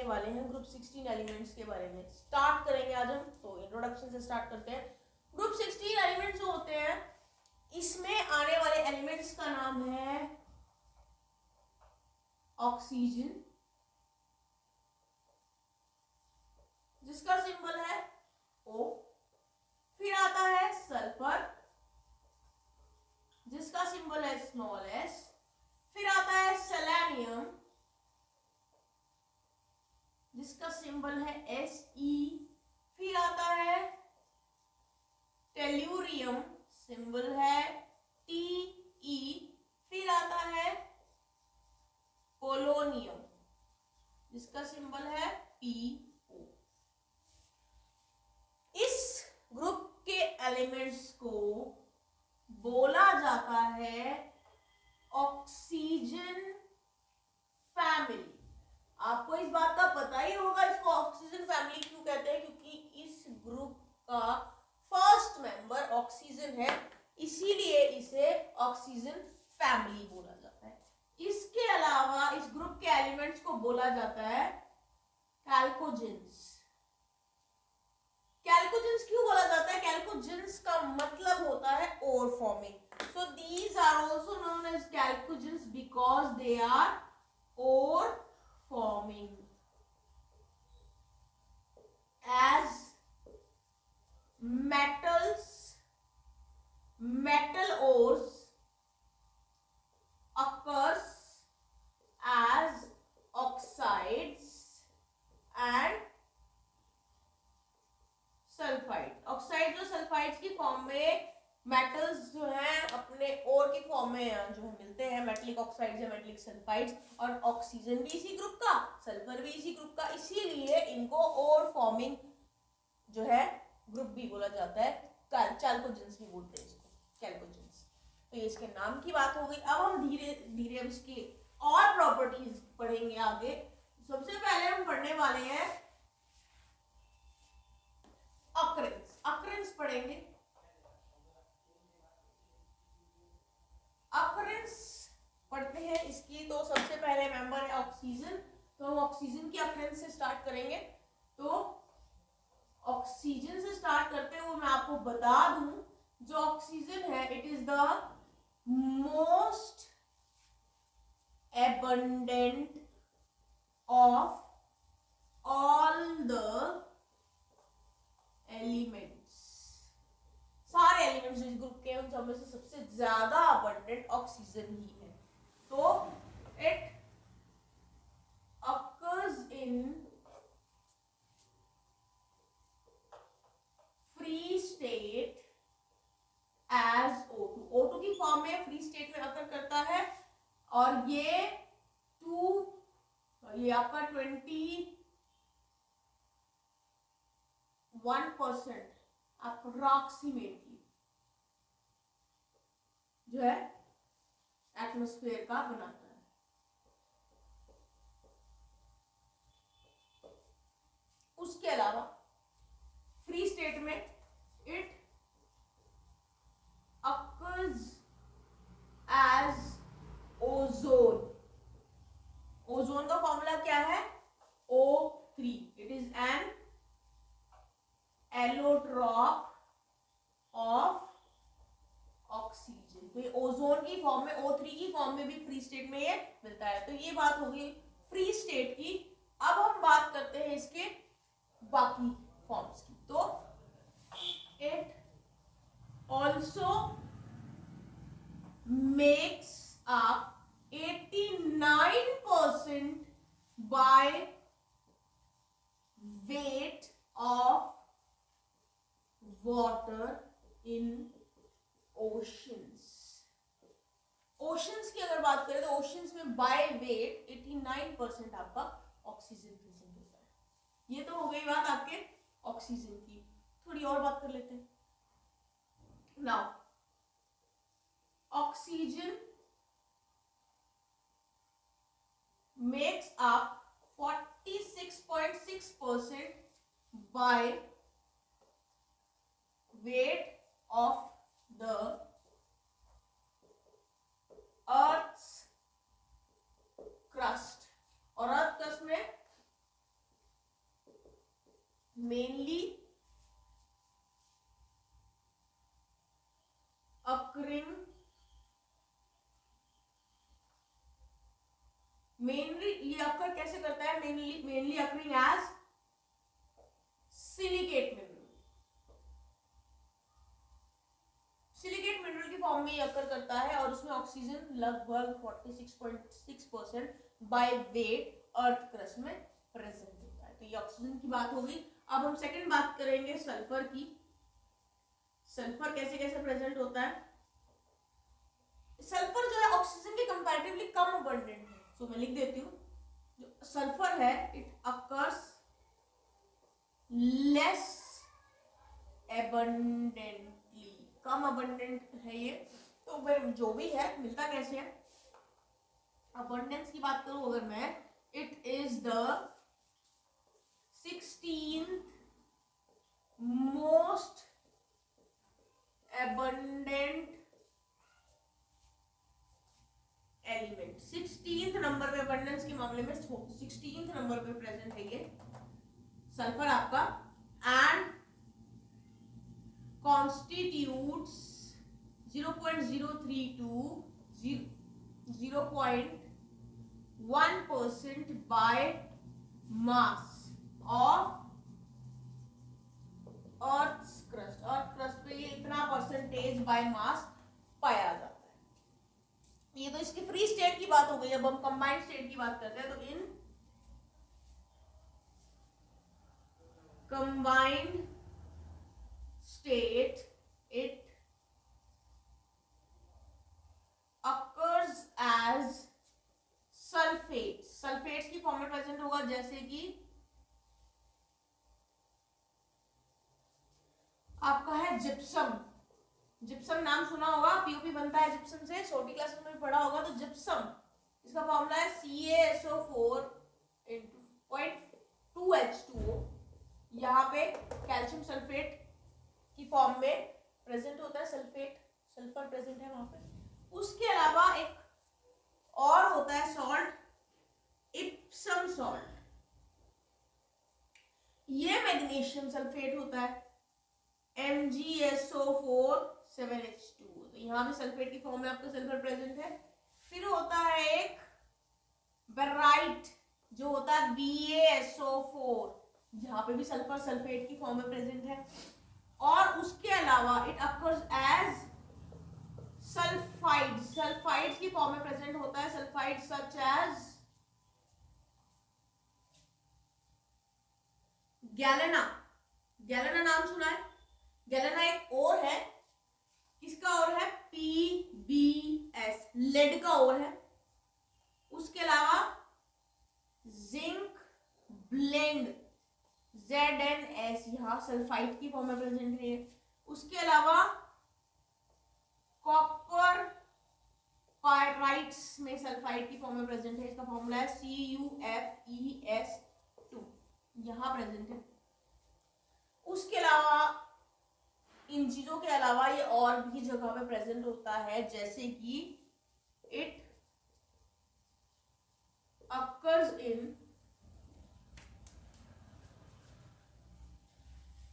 पढ़ने वाले हैं ग्रुप 16 एलिमेंट्स के बारे में। स्टार्ट करेंगे आज हम, तो इंट्रोडक्शन से स्टार्ट करते हैं। ग्रुप 16 एलिमेंट्स जो होते हैं, इसमें आने वाले एलिमेंट्स का नाम है ऑक्सीजन, जिसका सिंबल है O। फिर आता है सल्फर, जिसका सिंबल है स्मॉल s। फिर आता है सेलेनियम, जिसका सिंबल है Se। फिर आता है टेल्यूरियम, सिंबल है Te। फिर आता है पोलोनियम, जिसका सिंबल है Po। इस ग्रुप के एलिमेंट्स को बोला जाता है ऑक्सीजन फैमिली। आपको इस बात का पता ही होगा इसको ऑक्सीजन फैमिली क्यों कहते हैं, क्योंकि इस ग्रुप का फर्स्ट मेंबर ऑक्सीजन है, इसीलिए इसे ऑक्सीजन फैमिली बोला जाता है। इसके अलावा इस ग्रुप के एलिमेंट्स को बोला जाता है कैल्कोजेंस। कैल्कोजेंस क्यों बोला जाता है? कैल्कोजेंस का मतलब होता है ore forming. So these are also known as chalcogens because they are ore forming as metal ores occurs as oxides and sulphide. Oxide और सल्फाइड्स की फॉर्म में मेटल्स जो हैं अपने ओर की फॉर्म में जो है मिलते हैं, मेटलिक ऑक्साइड्स या मेटलिक सल्फाइड्स। और ऑक्सीजन भी इसी ग्रुप का, सल्फर भी इसी ग्रुप का, इसीलिए इनको ओर फॉर्मिंग जो है ग्रुप भी बोला जाता है। कैल्कोजेंस भी बोलते हैं इसको, कैल्कोजेंस। तो ये इसके नाम की बात हो गई। अब हम धीरे धीरे अब इसके और प्रॉपर्टीज पढ़ेंगे आगे। सबसे पहले हम पढ़ने वाले हैं अक्रेंस। अक्रेंस पढ़ेंगे। अक्रेंस पढ़ते हैं इसकी, तो सबसे पहले मेंबर है ऑक्सीजन। तो हम ऑक्सीजन की अक्रेंस से स्टार्ट करेंगे। तो ऑक्सीजन से स्टार्ट करते हुए मैं आपको बता दूं, जो ऑक्सीजन है it is the most abundant of all the elements। सारे एलिमेंट्स जो इस ग्रुप के हैं उन सब में से सबसे ज्यादा अबंडेंट ऑक्सीजन ही है। तो it occurs in free state as O2। O2 की फॉर्म में फ्री स्टेट में अकर करता है, और ये आपका 21% अप्रॉक्सीमेटली जो है एटमॉस्फेयर का बनाता है। उसके अलावा फ्री स्टेट में it occurs as ozone. Ozone का फॉर्मूला क्या है? O3। It is an allotrope of oxygen. तो ये ओजोन की फॉर्म में, O3 की फॉर्म में भी फ्री स्टेट में ये मिलता है। तो ये बात हो गई फ्री स्टेट की। अब हम बात करते हैं इसके बाकी फॉर्म्स की। तो it also makes up 89% by weight of water in oceans। Oceans की अगर बात करें तो ओशंस में बाय वेट 89% आपका ऑक्सीजन प्रेजेंट होता है। ये तो हो गई बात आपके ऑक्सीजन की। थोड़ी और बात कर लेते हैं। Now oxygen makes up 46.6% by weight of the earth's crust। और अर्थ क्रस्ट में मेनली occurring मेनली ये आपका कैसे करता है, mainly occurring as silicate mineral. Silicate mineral की फॉर्म में ये अकर करता है और उसमें ऑक्सीजन लगभग 46.6% बाय वेट अर्थ क्रस्ट में प्रेजेंट होता है। तो ये ऑक्सीजन की बात होगी। अब हम सेकंड बात करेंगे सल्फर की। सल्फर कैसे कैसे प्रेजेंट होता है। सल्फर जो है ऑक्सीजन के कंपैरेटिवली कम अबंडेंट है। तो मैं लिख देती हूँ, जो सल्फर है it occurs less abundantly, come abundant है ये। तो फिर जो भी है मिलता कैसे है, अबंडेंस की बात करूं अगर मैं, it is the 16th most abundant element. 16th number पे अबंडेंस के मामले में 16th नंबर पे प्रेजेंट है ये सल्फर आपका, and constitutes 0.03 to 0.1% by mass of earth crust पे ये इतना परसेंटेज बाय मास पाया जाता है। ये तो इसकी फ्री स्टेट की बात हो गई। अब हम कंबाइंड स्टेट की बात करते हैं। तो in combined state it occurs as sulphates की फॉर्म में प्रेजेंट होगा, जैसे कि आपका है जिप्सम। जिप्सम नाम सुना होगा, पीओपी बनता है जिप्सम से, छोटी क्लासेस में भी पढ़ा होगा। तो जिप्सम, इसका फॉर्मूला है CaSO4.2H2O। यहाँ पे कैल्शियम सल्फेट की फॉर्म में प्रेजेंट होता है, सल्फर प्रेजेंट है वहां पे। उसके अलावा एक और होता है सॉल्ट, इप्सम सॉल्ट। ये मैग्नीशियम सल्फेट होता है, MgSO4 7H2। तो यहाँ पे सल्फेट की फॉर्म में आपका सल्फर प्रेजेंट है। फिर होता है एक बेराइट जो होता है BaSO4, जहां पे भी सल्फर सल्फेट की फॉर्म में प्रेजेंट है। और उसके अलावा इट अकर्स एज सल्फाइड्स की फॉर्म में प्रेजेंट होता है, सल्फाइड सच एज गैलेना नाम सुना है। गैलेना एक और है, किसका और है, PbS, लेड का और है। उसके अलावा जिंक ब्लेंड ZnS, यहाँ सल्फाइड की फॉर्म में प्रेजेंट है। उसके अलावा कॉपर पायराइट्स में सल्फाइड की फॉर्म में प्रेजेंट है, इसका फॉर्मूला है CuFeS2, यहाँ प्रेजेंट है। उसके अलावा इन चीजों के अलावा ये और भी जगह पे प्रेजेंट होता है, जैसे कि it occurs in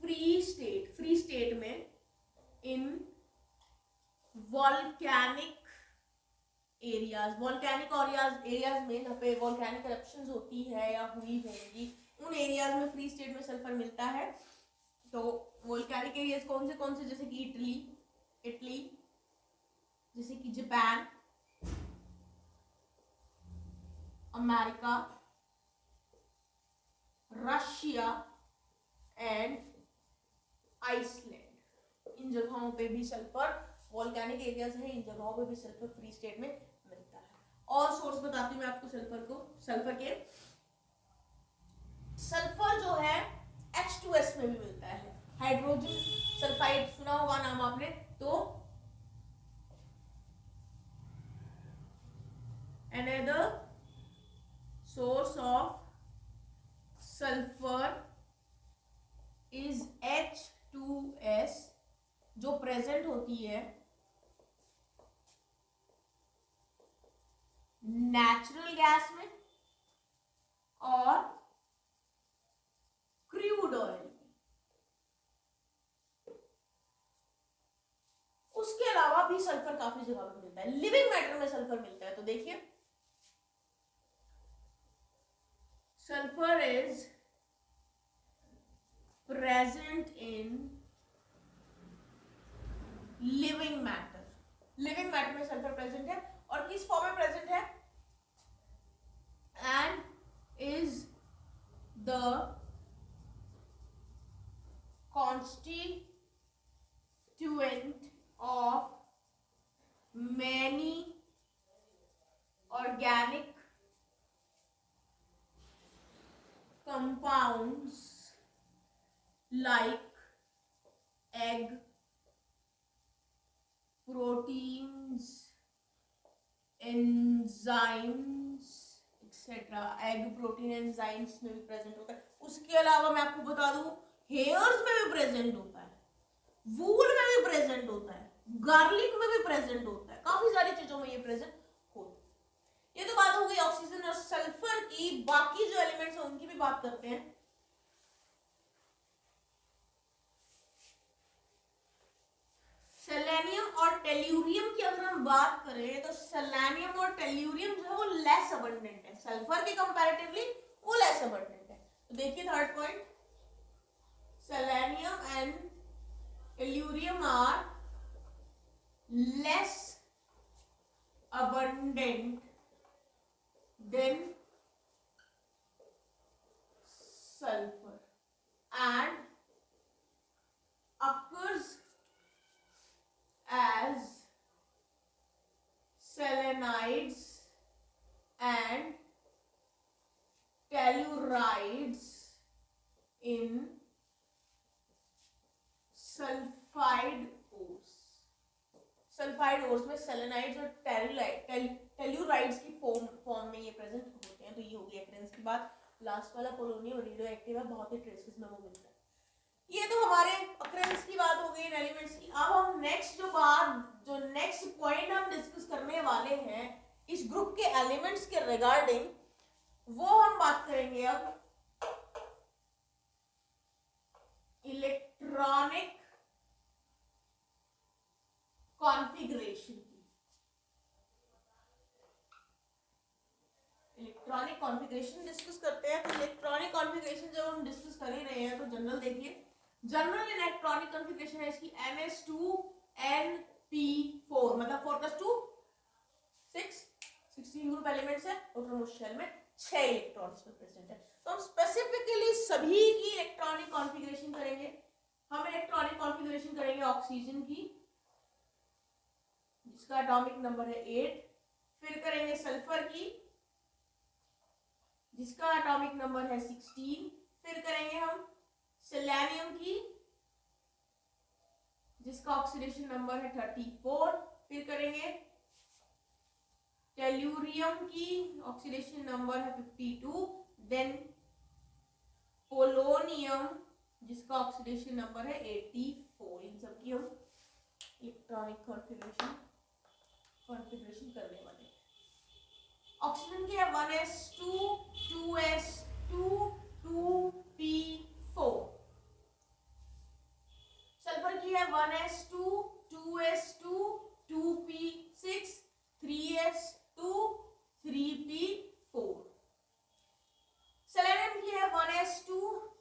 free state में इन वॉल्केनिक एरियाज में जहाँ पे वॉल्केनिक eruptions होती है या हुई होंगी, उन एरियाज में फ्री स्टेट में सल्फर मिलता है। तो वॉल्केनिक एरियाज कौन से, जैसे कि इटली, जैसे कि Japan, America, Russia and Iceland. इन जगहों पे भी सल्फर, वॉल्केनिक एरियाज हैं, इन जगहों पे भी सल्फर फ्री स्टेट में मिलता है। और सोर्स बताती हूँ मैं आपको सल्फर जो है H2S में भी मिलता है, हाइड्रोजन सल्फाइड सुना होगा नाम आपने। तो another source of sulfur is H2S, जो प्रेजेंट होती है नेचुरल गैस में और क्रूड ऑयल में। भी सल्फर काफी जगह पर मिलता है, लिविंग मैटर में सल्फर मिलता है। तो देखिए sulphur is present in living matter, living matter में सल्फर प्रेजेंट है और किस फॉर्म में प्रेजेंट है, and is the constituent of many organic compounds like egg, proteins, enzymes etc. Egg protein enzymes में भी प्रेजेंट होता है। उसके अलावा मैं आपको बता दूं हेयर्स में भी प्रेजेंट होता है, वूल में भी प्रेजेंट होता है, गार्लिक में भी प्रेजेंट होता है, काफी सारी चीजों में ये प्रेजेंट होता है। ये तो बात हो गई ऑक्सीजन और सल्फर की। बाकी जो एलिमेंट्स हैं उनकी भी बात करते हैं। सेलेनियम और टेल्यूरियम की अगर हम बात करें तो सेलेनियम और टेल्यूरियम जो है वो लेस अबंडेंट है, सल्फर के कंपैरेटिवली वो लेस अबंडेंट है। तो देखिए third point, selenium and tellurium are less abundant than sulfur and occurs as selenides and tellurides in sulfide ores। Sulphide ores में सेलेनाइड्स और टेल्यूराइड्स की फॉर्म में ये प्रेजेंट होते हैं। तो ये हो गई अक्रेंस की बात। लास्ट वाला पोलोनियम और रेडियो एक्टिव है, बहुत ही ट्रेसेस में वो मिलता है। ये तो हमारे अक्रेंस की बात हो गई इन एलिमेंट्स की। अब हम जो नेक्स्ट पॉइंट हम डिस्कस करने वाले हैं इस ग्रुप के एलिमेंट्स के रिगार्डिंग, वो हम बात करेंगे अब इलेक्ट्रॉनिक कॉन्फ़िगरेशन की। इलेक्ट्रॉनिक कॉन्फ़िगरेशन डिस्कस करते हैं। तो इलेक्ट्रॉनिक कॉन्फ़िगरेशन जब हम डिस्कस कर ही रहे हैं तो जनरल देखिए, जनरल इलेक्ट्रॉनिक कॉन्फ़िगरेशन है इसकी ns2np4, मतलब 4 + 2 6, 16 ग्रुप एलिमेंट्स है। ऑटोनोमस शेल में 6 इलेक्ट्रॉन्स प्रेजेंट है। तो हम स्पेसिफिकली सभी की इलेक्ट्रॉनिक कॉन्फ़िगरेशन करेंगे। हम इलेक्ट्रॉनिक कॉन्फ़िगरेशन करेंगे ऑक्सीजन की जिसका एटॉमिक नंबर है 8, फिर करेंगे सल्फर की जिसका एटॉमिक नंबर है 16, फिर करेंगे हम सेलेनियम की जिसका ऑक्सीडेशन नंबर है 34, फिर करेंगे टेल्यूरियम की ऑक्सीडेशन नंबर है 52, देन पोलोनियम जिसका ऑक्सीडेशन नंबर है 84। इन सब की हम इलेक्ट्रॉनिक कॉन्फ़िगरेशन करने वाले हैं। ऑक्सीजन की है 1s2 2s2 2p4, सल्फर की है 1s2 2s2 2p6 3s2 3p4, selenium की है 1s2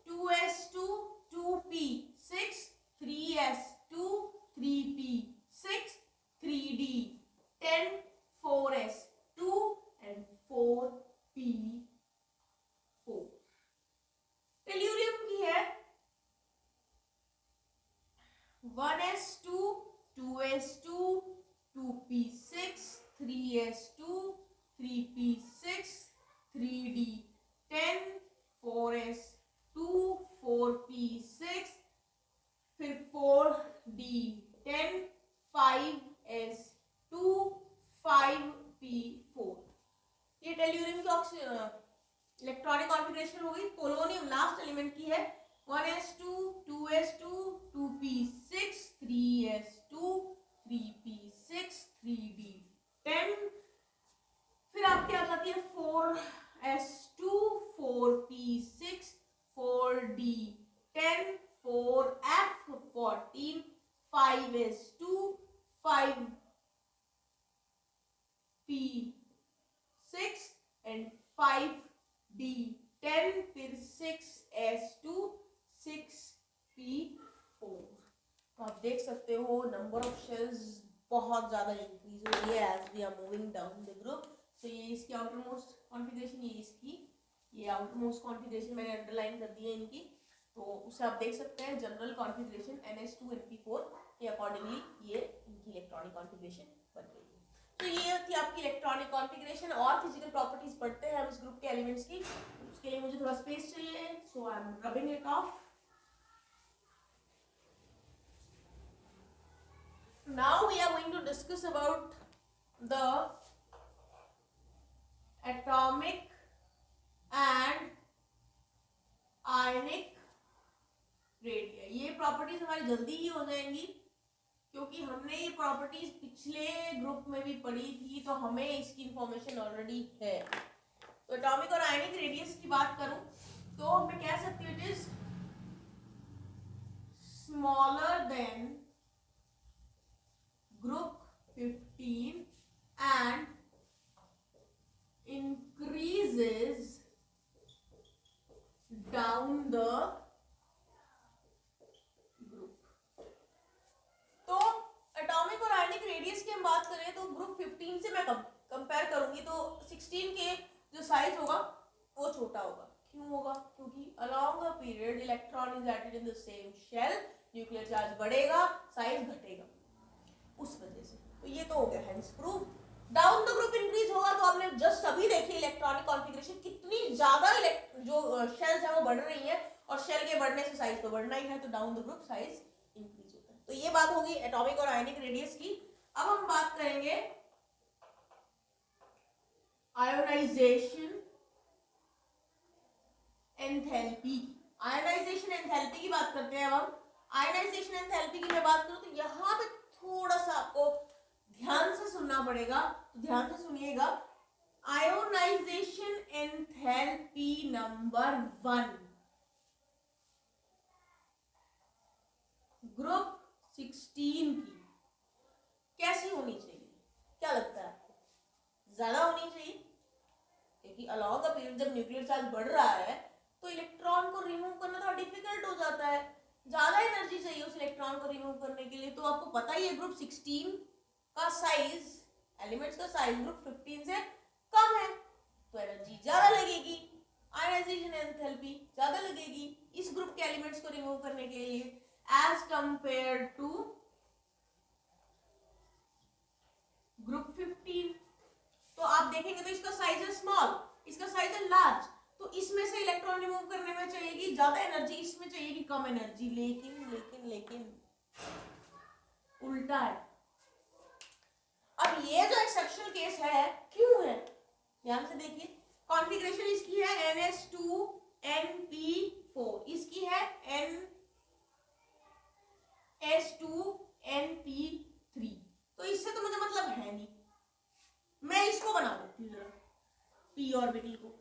2s2 2p6 3s2 3p6 3d10 4s2 and 4p4। Tellurium की है 1s2 2s2 2p6 3s2 3p6 3d10 4s2 4p6 फिर 4d10 5s2 5p4। ये tellurium की electronic configuration हो गई। पोलोनियम लास्ट एलिमेंट की है 1s2 2s2 2p6 3s2 3p6 3d10, फिर आपके आ जाती है 4s2 4p6 4d10 4f14 5s2 5 फिर 6s2 6p4। तो आप देख सकते हो नंबर ऑफ शेल्स बहुत ज्यादा इंक्रीज हो रही है as we are moving down the group. तो ये इसकी आउटर मोस्ट कॉन्फ़िगरेशन, ये इसकी, ये आउटर मोस्ट कॉन्फ़िगरेशन मैंने अंडरलाइन कर दी है इनकी। तो उसे आप देख सकते हैं जनरल कॉन्फ़िगरेशन NH2NP4 के अकॉर्डिंगली ये इनकी इलेक्ट्रॉनिक कॉन्फ़िगरेशन बन गई है। तो ये थी आपकी इलेक्ट्रॉनिक कॉन्फ़िगरेशन। और फिजिकल प्रॉपर्टीज पढ़ते हैं हम इस ग्रुप के एलिमेंट्स की। उसके लिए मुझे थोड़ा स्पेस चाहिए, so I am rubbing it off. Now we are going to discuss about the atomic and ionic radii। ये प्रॉपर्टीज हमारी जल्दी ही हो जाएंगी क्योंकि हमने ये प्रॉपर्टीज पिछले ग्रुप में भी पढ़ी थी, तो हमें इसकी इंफॉर्मेशन ऑलरेडी है। तो एटॉमिक और आयनिक रेडियस की बात करूं तो मैं कह सकती हूँ it is smaller than group 15 and increases down the group। तो एटॉमिक और आयनिक रेडियस की हम बात करें तो ग्रुप 15 से मैं कंपेयर करूंगी तो 16 के जो साइज होगा वो छोटा होगा। क्यों होगा? क्योंकि along a period electron is added in the same shell, nuclear charge बढ़ेगा, साइज घटेगा, उस वजह से। तो ये तो हो गया hence proof. Down the group increase होगा तो आपने जस्ट अभी देखी इलेक्ट्रॉनिक कॉन्फ़िगरेशन कितनी ज्यादा जो शेल्स है वो बढ़ रही है, और शेल के बढ़ने से साइज तो बढ़ना ही है, तो down the group size increase होता है। तो ये बात होगी एटॉमिक और आयनिक रेडियस की। अब हम बात करेंगे आयोनाइजेशन एंथैल्पी। आयोनाइजेशन एंथैल्पी की बात करते हैं। अब हम आयोनाइजेशन एंथैल्पी की मैं बात करूं तो यहाँ पे थोड़ा सा आपको ध्यान से सुनना पड़ेगा, तो ध्यान से सुनिएगा। आयोनाइजेशन एंथैल्पी नंबर 1 ग्रुप 16 की कैसी होनी चाहिए? क्या लगता है आपको? ज्यादा होनी चाहिए, क्योंकि अलॉन्ग अ पीरियड जब न्यूक्लियर चार्ज बढ़ रहा है तो इलेक्ट्रॉन को रिमूव करना थोड़ा डिफिकल्ट हो जाता है, ज्यादा एनर्जी चाहिए उस इलेक्ट्रॉन को रिमूव करने के लिए। तो आपको पता ही है ग्रुप 16 का साइज, एलिमेंट्स का साइज ग्रुप 15 से कम है, तो एनर्जी ज्यादा लगेगी, आयोनाइजेशन एंथैल्पी ज्यादा लगेगी इस ग्रुप के एलिमेंट्स को रिमूव करने के लिए एज कंपेयर टू ग्रुप 15। तो आप देखेंगे तो इसका साइज है स्मॉल, इसका साइज है लार्ज, तो इसमें से इलेक्ट्रॉन रिमूव करने में चाहिएगी ज्यादा एनर्जी, इसमें चाहिएगी कम एनर्जी। लेकिन लेकिन लेकिन उल्टा है। अब ये जो एक्सेप्शनल केस है क्यों है, ध्यान से देखिए। कॉन्फ़िगरेशन इसकी है NH2NP4, इसकी है NS2NP3। तो इससे तो मुझे मतलब है नहीं, मैं इसको बना देती हूँ जरा, p ऑर्बिटल को।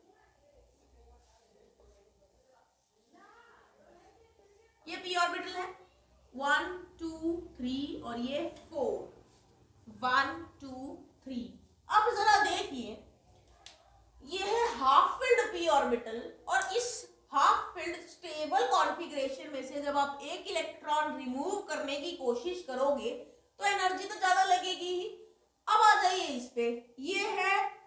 ये p ऑर्बिटल है 1 2 3 और ये 4 1 2 3। अब जरा देखिए, ये है हाफ फिल्ड p ऑर्बिटल, और इस हाफ फिल्ड स्टेबल कॉन्फ़िगरेशन में से जब आप एक इलेक्ट्रॉन रिमूव करने की कोशिश करोगे तो एनर्जी तो ज्यादा लगेगी ही। अब आ जाइए इस पे, ये है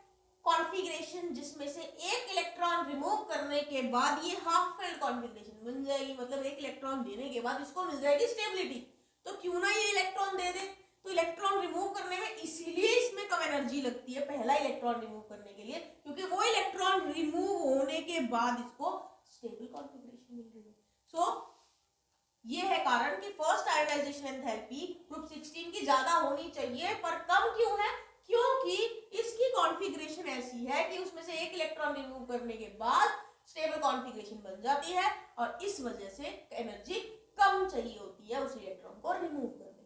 कॉन्फ़िगरेशन जिसमें से एक इलेक्ट्रॉन रिमूव करने के बाद ये हाफ फिल्ड कॉन्फ़िगरेशन बन जाएगी, मतलब एक इलेक्ट्रॉन देने के बाद इसको मिल जाएगी स्टेबिलिटी। तो क्यों ना ये इलेक्ट्रॉन दे दे। तो इलेक्ट्रॉन रिमूव करने में इसलिए इसमें कम एनर्जी लगती है पहला इलेक्ट्रॉन रिमूव करने के लिए, क्योंकि वो इलेक्ट्रॉन रिमूव होने के बाद इसको स्टेबल कॉन्फ़िगरेशन मिल रही है। सो ये है कारण कि फर्स्ट आयोनाइजेशन एंथैल्पी ग्रुप 16 की ज्यादा होनी चाहिए, पर कम क्यों है? क्योंकि इसकी कॉन्फ़िगरेशन ऐसी है कि उसमें से एक इलेक्ट्रॉन रिमूव करने के बाद स्टेबल कॉन्फ़िगरेशन बन जाती है, और इस वजह से एनर्जी कम चाहिए होती है उस इलेक्ट्रॉन को रिमूव करने के।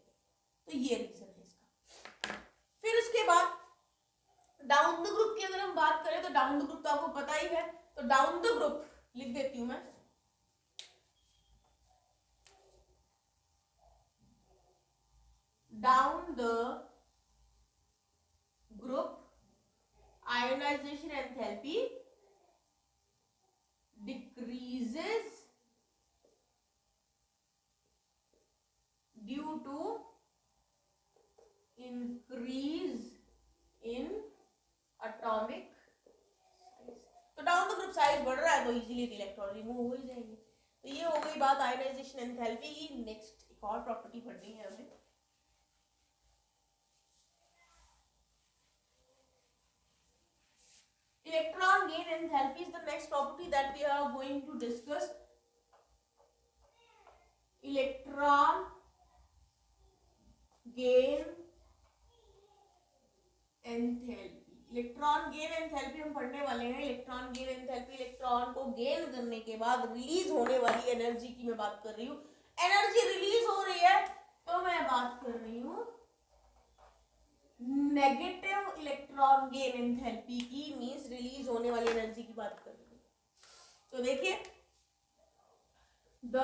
तो ये रीजन है इसका। फिर उसके बाद डाउन द ग्रुप की अगर हम बात करें तो डाउन द ग्रुप तो आपको पता ही है, तो डाउन द ग्रुप लिख देती हूं मैं। Down the group ionisation enthalpy decreases due to increase in atomic size। तो डाउन द ग्रुप साइज बढ़ रहा है तो इजीली इलेक्ट्रॉन रिमूव हो ही जाएंगे। तो ये हो गई बात आयनाइजेशन एंथैल्पी की। नेक्स्ट एक और प्रॉपर्टी पढ़नी है हमें, electron gain enthalpy is the next property that we are going to discuss। electron gain enthalpy, electron gain enthalpy हम पढ़ने वाले हैं। इलेक्ट्रॉन गेन एंथैल्पी, इलेक्ट्रॉन को गेन करने के बाद रिलीज होने वाली एनर्जी की मैं बात कर रही हूँ। एनर्जी रिलीज हो रही है तो मैं बात कर रही हूँ नेगेटिव इलेक्ट्रॉन गेन एंथैल्पी की, मींस रिलीज होने वाली एनर्जी की बात कर रही हूँ। तो देखिए, the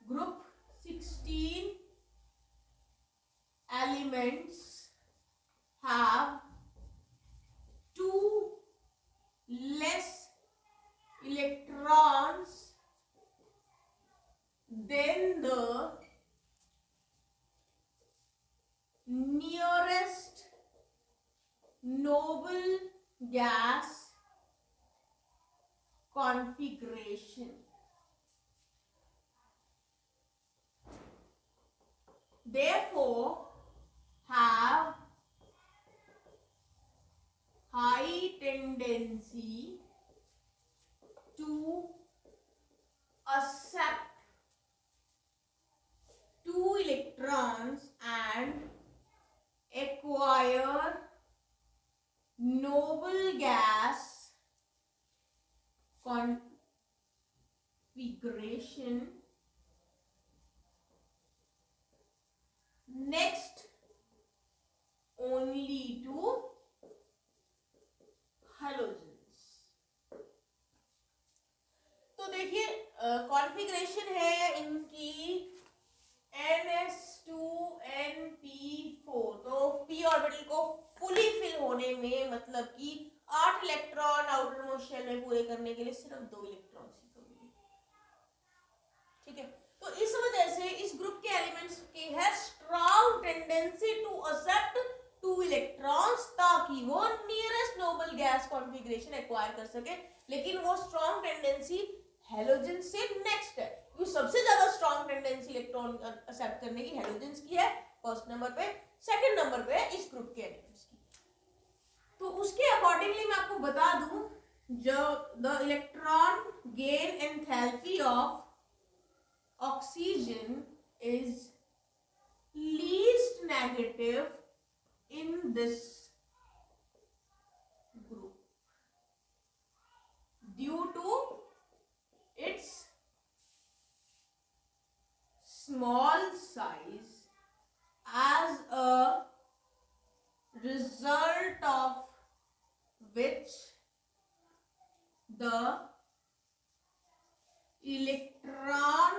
group 16 elements have 2 less electrons than the nearest noble gas configuration। Therefore have high tendency to accept 2 electrons and acquire noble gas configuration next only to halogens। तो देखिए कॉन्फ़िगरेशन है इनकी ns2np4। तो p ऑर्बिटल को fully fill होने में, मतलब कि 8 इलेक्ट्रॉन आउटर मोस्ट शेल में पूरे करने के लिए सिर्फ 2 इलेक्ट्रॉन की कमी है। ठीक है, तो इस वजह से इस ग्रुप के एलिमेंट्स की है strong tendency to accept 2 electrons, ताकि वो nearest noble gas configuration acquire कर सके। लेकिन वो स्ट्रॉन्ग टेंडेंसी हेलोजन से नेक्स्ट है, क्योंकि सबसे ज्यादा स्ट्रॉन्ग टेंडेंसी इलेक्ट्रॉन एक्सेप्ट करने की हेलोजेंस की है फर्स्ट नंबर पे, सेकंड नंबर पे है इस ग्रुप के एलिमेंट्स की। तो उसके अकॉर्डिंगली मैं आपको बता दूं, जो the electron gain enthalpy of oxygen is least negative in this group due to its small size, as a result of which the electron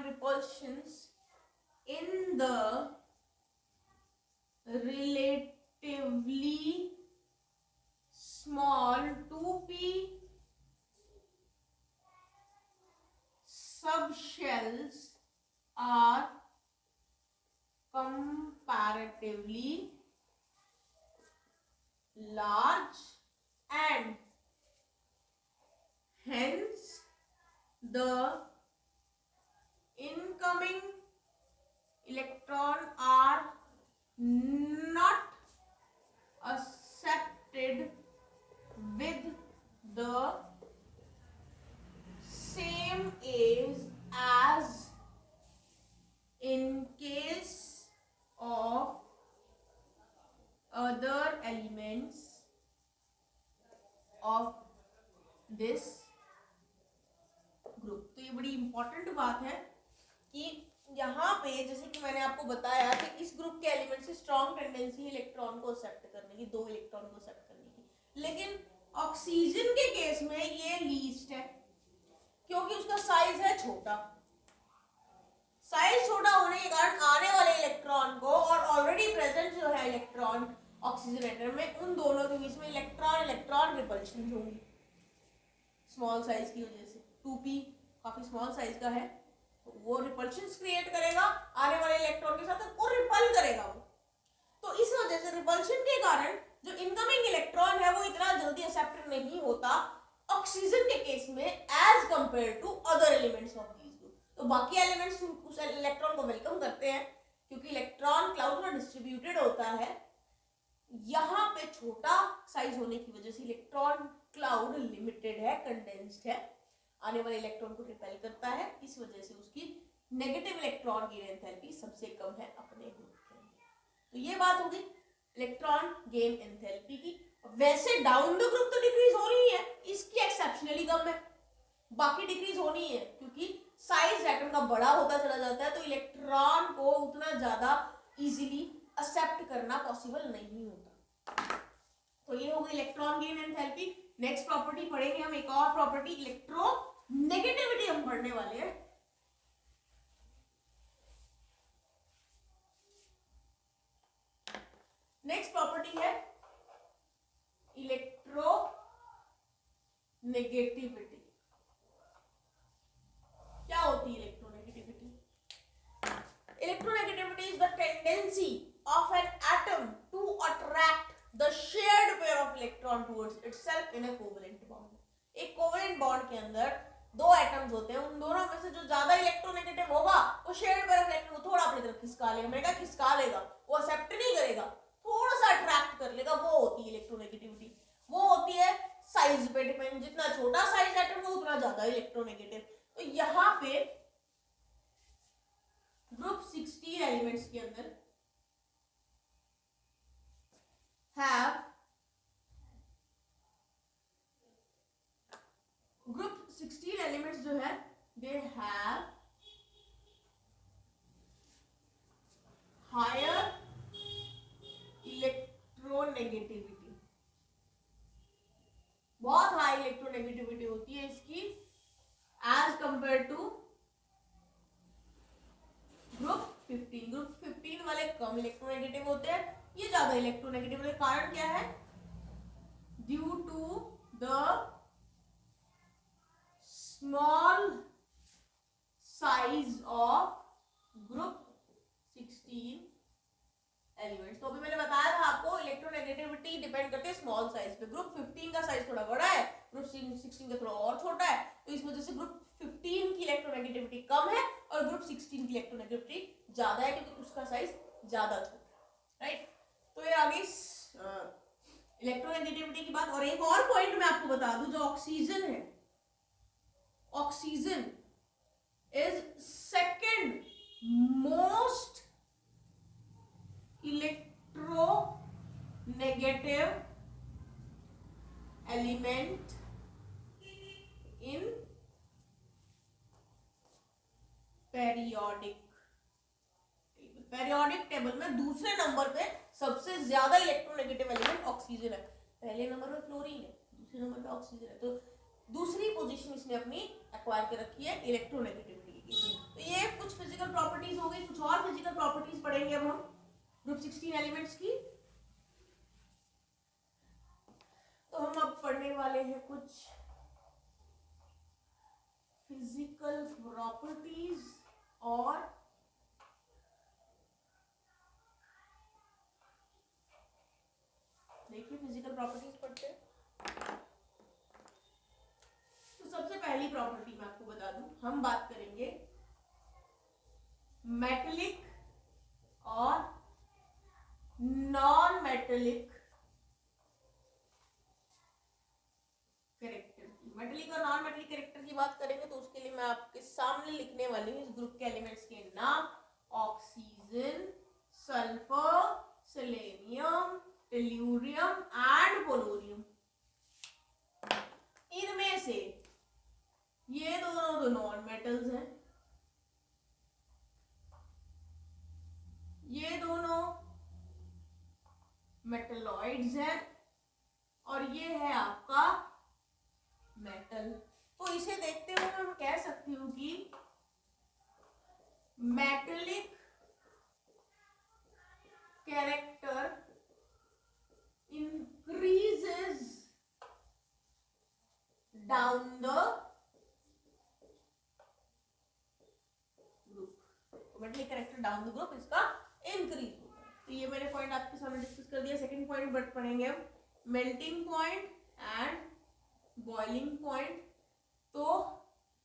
repulsions in the relatively small 2p subshells are comparatively large, and hence the incoming electron are not accepted with the same ease as in case of other elements of this group. तो ये बड़ी important बात है कि यहाँ पे जैसे कि मैंने आपको बताया कि इस ग्रुप के एलिमेंट से स्ट्रॉन्ग टेंडेंसी इलेक्ट्रॉन को एक्सेप्ट करने की, 2 इलेक्ट्रॉन को एक्सेप्ट करने की। लेकिन ऑक्सीजन के केस में ये लीस्ट है, क्योंकि उसका साइज है छोटा। साइज छोटा होने के कारण आने इलेक्ट्रॉन ऑक्सीजन एटम में, उन दोनों के बीच में इलेक्ट्रॉन इलेक्ट्रॉन रिपल्शन होंगी स्मॉल साइज की वजह से। 2p काफी स्मॉल साइज का है, तो वो रिपल्शन क्रिएट करेगा आने वाले इलेक्ट्रॉन के साथ, और रिपल करेगा वो। तो इस वजह से रिपल्शन के कारण जो इनकमिंग इलेक्ट्रॉन है वो इतना जल्दी एक्सेप्ट नहीं होता ऑक्सीजन के केस में as compare to other elements of these group. तो बाकी एलिमेंट्स उस इलेक्ट्रॉन को वेलकम करते हैं क्योंकि इलेक्ट्रॉन क्लाउड में डिस्ट्रीब्यूटेड होता है। यहाँ पे छोटा साइज होने की वजह से इलेक्ट्रॉन क्लाउड लिमिटेड है, कंडेंस्ड है, आने वाले इलेक्ट्रॉन को रिपेल करता है, इस वजह से उसकी नेगेटिव इलेक्ट्रॉन गेन एंथैल्पी सबसे कम है अपने ग्रुप के अंदर। तो ये बात होगी इलेक्ट्रॉन गेन एंथैल्पी की। वैसे डाउन द ग्रुप तो डिक्रीज हो रही है, इसकी एक्सेप्शनली कम है, बाकी डिक्रीज होनी है क्योंकि साइज एटम का बड़ा होता चला जाता है, तो इलेक्ट्रॉन को उतना ज्यादा इजीली एक्सेप्ट करना पॉसिबल नहीं होता। तो ये होगी electron gain enthalpy. Next property पढ़ेंगे हम, एक और प्रॉपर्टी इलेक्ट्रोनेगेटिविटी हम पढ़ने वाले हैं। नेक्स्ट प्रॉपर्टी है इलेक्ट्रोनेगेटिविटी। क्या होती है electronegativity? Electronegativity is the tendency of an atom to attract the shared pair of electron towards itself in a covalent bond। एक कोवेलेंट बॉन्ड के अंदर दो एटम्स होते हैं, उन दोनों में से जो ज्यादा इलेक्ट्रोनेगेटिव होगा वो शेयर्ड पेयर ऑफ इलेक्ट्रॉन को थोड़ा अपनी तरफ खिसका लेगा। मैंने कहा खिसका लेगा, वो एक्सेप्ट नहीं करेगा, थोड़ा सा अट्रैक्ट कर लेगा, वो होती है इलेक्ट्रोनेगेटिविटी। वो होती है साइज पे डिपेंड, जितना छोटा साइज एटम हो उतना ज्यादा इलेक्ट्रोनेगेटिव। तो यहाँ पे ग्रुप 16 एलिमेंट्स के अंदर have group 16 elements जो है they have higher electronegativity, बहुत हाई इलेक्ट्रोनेगेटिविटी होती है इसकी as compare to group 15। Group 15 वाले कम इलेक्ट्रोनेगेटिव होते हैं, ये ज्यादा इलेक्ट्रोनेगेटिव है। कारण क्या है? Due to the small size of group 16 elements. तो अभी मैंने बताया था आपको इलेक्ट्रोनेगेटिविटी डिपेंड करती है स्मॉल साइज पे। ग्रुप 15 का साइज थोड़ा बड़ा है, ग्रुप 16 का थोड़ा और छोटा है, तो इस वजह से ग्रुप 15 की इलेक्ट्रोनेगेटिविटी कम है और ग्रुप 16 की इलेक्ट्रोनेगेटिविटी ज्यादा है क्योंकि उसका साइज ज्यादा छोटा है, राइट। तो ये आगे इलेक्ट्रोनेगेटिविटी की बात। और एक और पॉइंट मैं आपको बता दूं, जो ऑक्सीजन है, oxygen is second most electronegative element in periodic table में दूसरे नंबर पे सबसे ज्यादा इलेक्ट्रोनेगेटिव एलिमेंट ऑक्सीजन है। पहले नंबर पे फ्लोरीन है, दूसरे नंबर पे ऑक्सीजन है, तो दूसरी पोजीशन इसने अपनी एक्वायर कर रखी है इलेक्ट्रोनेगेटिविटी की। तो ये कुछ फिजिकल प्रॉपर्टीज हो गई। कुछ और फिजिकल प्रॉपर्टीज पढ़ेंगे अब हम ग्रुप 16 एलिमेंट्स की। तो हम अब पढ़ने वाले हैं कुछ फिजिकल प्रॉपर्टीज और देखिए फिजिकल प्रॉपर्टीज पढ़ते हैं। तो सबसे पहली प्रॉपर्टी मैं आपको बता दूं, हम बात करेंगे मेटेलिक और नॉन मेटेलिक कैरेक्टर की। मेटेलिक और नॉन मेटेलिक कैरेक्टर की बात करेंगे तो उसके लिए मैं आपके सामने लिखने वाली हूँ इस ग्रुप के एलिमेंट्स के नाम। Oxygen, sulphur, selenium, tellurium and polonium. इनमें से ये दोनों तो नॉन मेटल्स हैं, ये दोनों मेटलॉइड्स हैं और ये है आपका मेटल। तो इसे देखते हुए मैं कह सकती हूं कि metallic character down the group इसका इंक्रीज होता है। तो ये मैंने पॉइंट आपके सामने डिस्कस कर दिया। सेकंड पॉइंट पढ़ेंगे हम melting point and boiling point. तो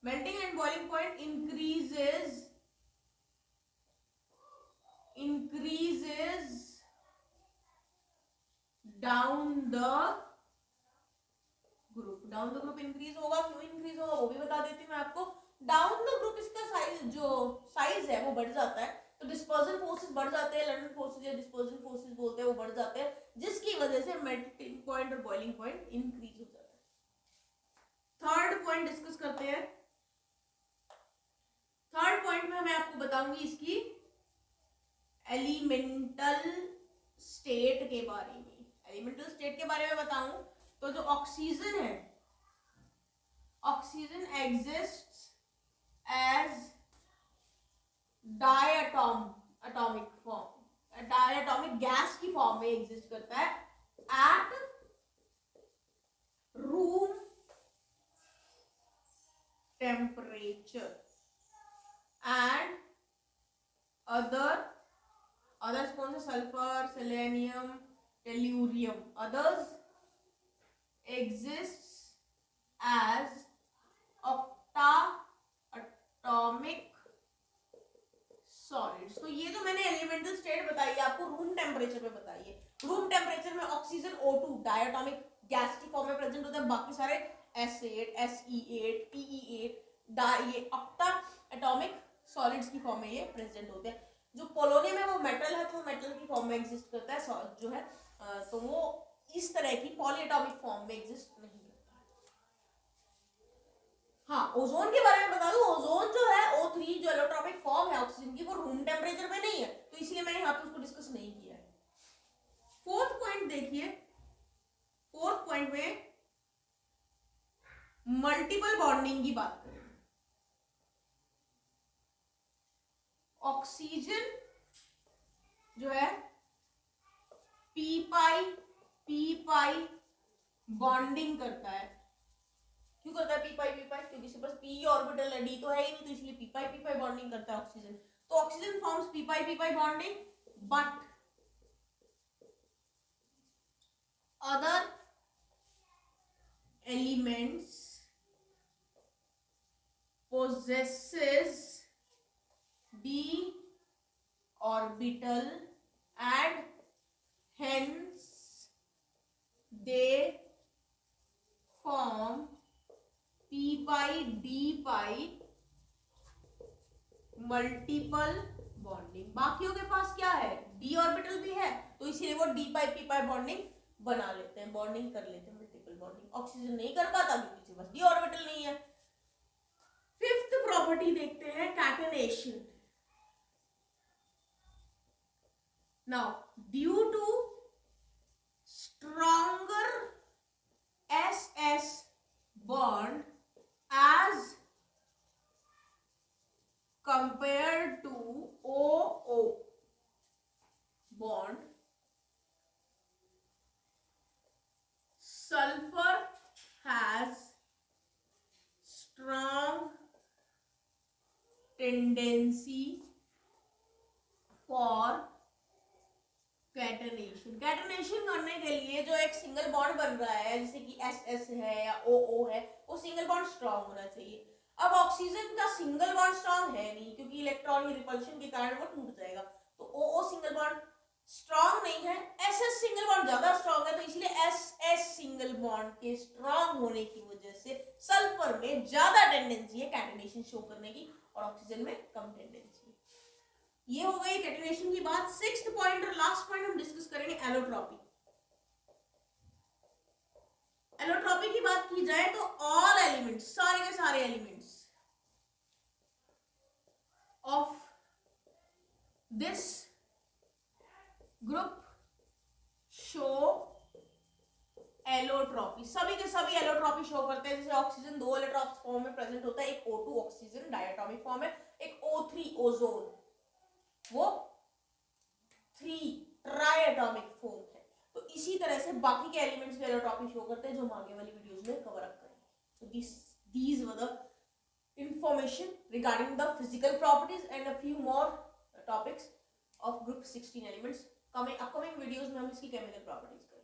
melting and boiling point increases down the group increase होगा। क्यों इंक्रीज होगा वो भी बता देती हूँ मैं आपको। डाउन द ग्रुप इसका साइज है वो बढ़ जाता है, तो डिस्पर्जन फोर्सेस बढ़ जाते हैं, लंडन फोर्सेस या डिस्पर्जन फोर्सेस बोलते हैं वो बढ़ जाते हैं, जिसकी वजह से मेल्टिंग पॉइंट और बॉइलिंग पॉइंट इंक्रीज हो जाता है। थर्ड पॉइंट डिस्कस करते हैं। थर्ड पॉइंट में मैं आपको बताऊंगी इसकी एलिमेंटल स्टेट के बारे में। एलिमेंटल स्टेट के बारे में बताऊं तो जो ऑक्सीजन है, oxygen exists as diatomic form, diatomic gas की फॉर्म में एग्जिस्ट करता है at room temperature and others कौन से, sulphur, selenium, tellurium, others exists as octa atomic solids। तो ये तो मैंने एलिमेंटल स्टेट बताई है आपको, रूम टेम्परेचर पे बताई है। रूम टेम्परेचर में ऑक्सीजन O2 डायटोमिक गैस की फॉर्म में प्रेजेंट होता है, बाकी सारे S8, Se8, Pe8 ये ऑक्टा एटॉमिक सॉलिड्स की फॉर्म में ये प्रेजेंट होते हैं। जो पोलोनियम है वो मेटल है, तो मेटल की फॉर्म में एग्जिस्ट करता है जो है, तो वो इस तरह की पॉलीएटॉमिक फॉर्म में एग्जिस्ट नहीं करता। हाँ, ओजोन के बारे में बता दूं, ओजोन जो है O3 जो एलोट्रॉपिक फॉर्म है ऑक्सीजन की, वो रूम टेम्परेचर पे नहीं है, तो इसलिए मैंने यहाँ पे उसको डिस्कस नहीं किया है। फोर्थ पॉइंट देखिए, फोर्थ पॉइंट में मल्टीपल बॉन्डिंग की बात करें। ऑक्सीजन जो है पी पाई बॉन्डिंग करता है। क्यों करता है पी पाई? क्योंकि इसके पास पी ऑर्बिटल है, डी तो है ही नहीं, तो इसलिए पी पाई बॉन्डिंग करता है ऑक्सीजन। तो oxygen forms P pi bonding, but other elements possesses d orbital and hence they form p pi d pi multiple bonding. बाकियों के पास क्या है, d ऑर्बिटल भी है, तो इसीलिए वो d पाई p पाई बॉन्डिंग बना लेते हैं, बॉन्डिंग कर लेते हैं, मल्टीपल बॉन्डिंग। ऑक्सीजन नहीं कर पाता क्योंकि इसके पास d ऑर्बिटल नहीं है। फिफ्थ प्रॉपर्टी देखते हैं, catenation. Now due to stronger SS bond as compared to OO bond, sulfur has strong tendency for catenation. Catenation करने के लिए जो एक सिंगल बॉन्ड बन रहा है, जैसे कि SS है या OO है, वो सिंगल बॉन्ड स्ट्रांग होना चाहिए। अब ऑक्सीजन का सिंगल बॉन्ड स्ट्रांग है नहीं, क्योंकि इलेक्ट्रॉन की रिपल्शन के कारण वो टूट जाएगा, तो OO सिंगल बॉन्ड स्ट्रांग नहीं है। SS सिंगल बॉन्ड ज्यादा स्ट्रांग है, तो इसलिए SS सिंगल बॉन्ड के स्ट्रांग होने की वजह से सल्फर में ज्यादा टेंडेंसी है कैटेनेशन शो करने की, और ऑक्सीजन में कम टेंडेंसी। ये हो गई कैटेनेशन की बात। सिक्स्थ पॉइंट और लास्ट पॉइंट हम डिस्कस करेंगे एलोट्रॉपी। एलोट्रॉपी की बात की जाए तो ऑल एलिमेंट्स, सारे के सारे elements of this group show allotropy. सभी के सभी एलोट्रॉपी शो करते हैं। जैसे ऑक्सीजन 2 एलोट्रॉपिक फॉर्म में प्रेजेंट होता है, एक O2 ऑक्सीजन डायटोमिक फॉर्म है, एक O3 ओजोन वो 3 ट्राइएटॉमिक फॉर्म है। तो इसी तरह से बाकी के एलिमेंट्स भी एलोट्रॉपी शो करते हैं, जो हम आगे वाली वीडियोस में कवर अप करेंगे। So these were the information regarding the physical properties and a few more topics of group 16 elements. Upcoming videos में हम इसकी केमिकल प्रॉपर्टीज